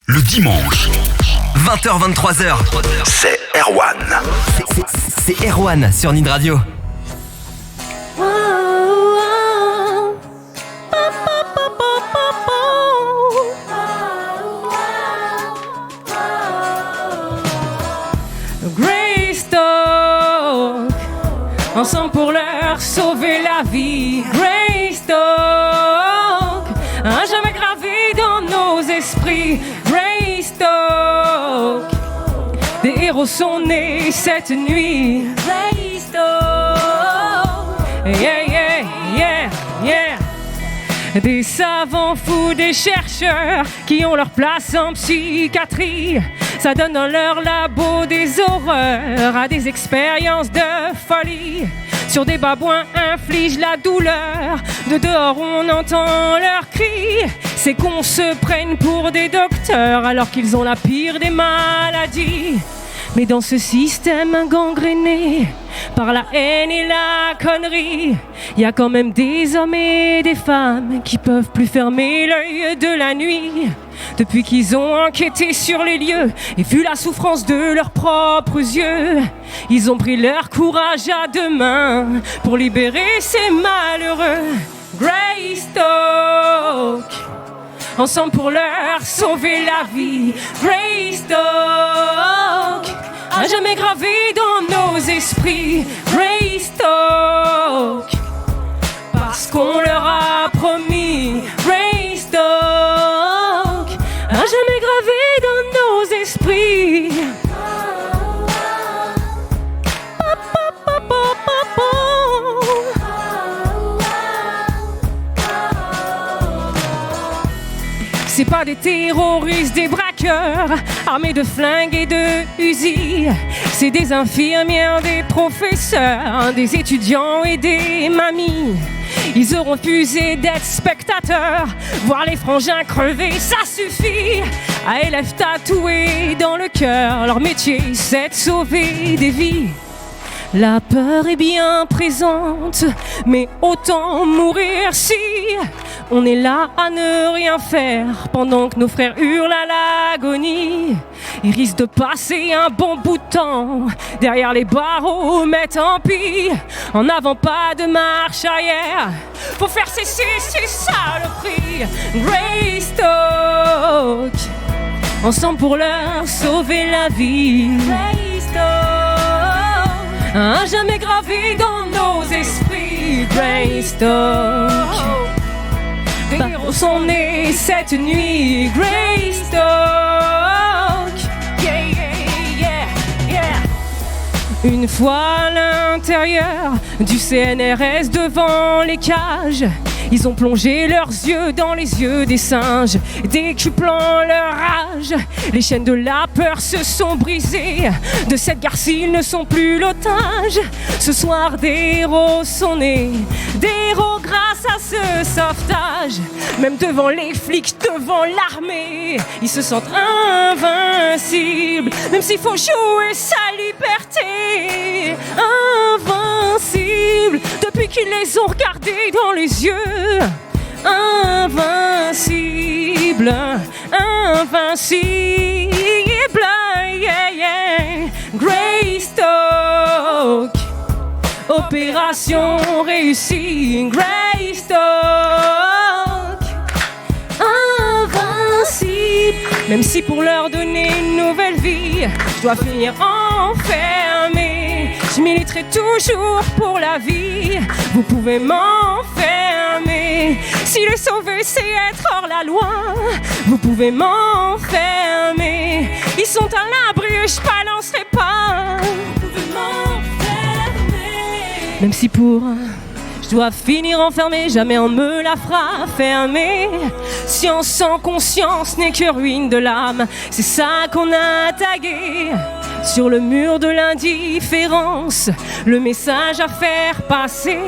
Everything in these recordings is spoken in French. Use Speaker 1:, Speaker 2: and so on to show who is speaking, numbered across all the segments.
Speaker 1: Le dimanche, 20h-23h, c'est Erwan.
Speaker 2: C'est Erwan sur Nid Radio.
Speaker 3: Greystock, ensemble pour leur sauver la vie. Greystock, jamais gravé dans nos esprits. Greystock, des héros sont nés cette nuit. Greystock, yeah, yeah, yeah, yeah. Des savants fous, des chercheurs qui ont leur place en psychiatrie. Ça donne dans leur labo des horreurs à des expériences de folie. Sur des babouins infligent la douleur. De dehors on entend leurs cris. C'est qu'on se prenne pour des docteurs alors qu'ils ont la pire des maladies. Mais dans ce système gangréné par la haine et la connerie, y a quand même des hommes et des femmes qui peuvent plus fermer l'œil de la nuit. Depuis qu'ils ont enquêté sur les lieux et vu la souffrance de leurs propres yeux, ils ont pris leur courage à deux mains pour libérer ces malheureux. Greystock, ensemble pour leur sauver la vie. Greystock, à jamais gravé dans nos esprits. Greystock, parce qu'on leur a promis. Greystock, à jamais gravé dans nos esprits. C'est pas des terroristes, des braqueurs, armés de flingues et de fusils. C'est des infirmières, des professeurs, des étudiants et des mamies. Ils auront refusé d'être spectateurs, voir les frangins crever, ça suffit. À élèves tatoués dans le cœur, leur métier c'est de sauver des vies. La peur est bien présente, mais autant mourir si on est là à ne rien faire pendant que nos frères hurlent à l'agonie. Ils risquent de passer un bon bout de temps derrière les barreaux, mais tant pis. En avant, pas de marche arrière. Faut faire cesser ces saloperies. Greystock, ensemble pour leur sauver la vie. Greystock, jamais gravé dans nos esprits. Greystock, des héros sont nés cette nuit. Greystock, yeah, yeah, yeah, yeah. Une fois à l'intérieur du CNRS devant les cages, ils ont plongé leurs yeux dans les yeux des singes, décuplant leur rage. Les chaînes de la peur se sont brisées. De cette garce, ils ne sont plus l'otage. Ce soir, des héros sont nés, des héros grâce à ce sauvetage. Même devant les flics, devant l'armée, ils se sentent invincibles. Même s'il faut jouer sa liberté, invincibles. Depuis qu'ils les ont regardés dans les yeux, invincible, invincible, yeah, yeah. Greystock, opération réussie. Greystock, invincible. Même si pour leur donner une nouvelle vie, je dois finir enfermé, je militerai toujours pour la vie. Vous pouvez m'enfermer, si les sauver c'est être hors la loi. Vous pouvez m'enfermer, ils sont à l'abri et je balancerai pas. Vous pouvez m'enfermer, même si pour je dois finir enfermé, jamais on me la fera fermer. Science sans conscience n'est que ruine de l'âme. C'est ça qu'on a tagué sur le mur de l'indifférence, le message à faire passer.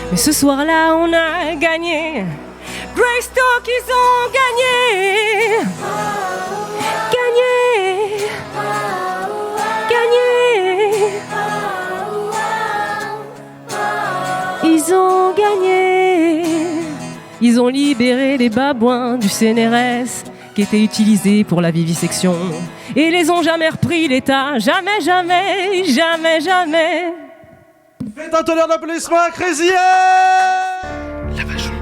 Speaker 3: Mais ce soir-là, on a gagné. Greystock, ils ont gagné. Gagné. Gagné. Ils ont gagné. Ils ont libéré les babouins du CNRS qui étaient utilisés pour la vivisection. Et les ont jamais repris l'État, jamais, jamais, jamais, jamais.
Speaker 4: Faites un tonnerre d'applaudissements à Crazy.
Speaker 1: La vache.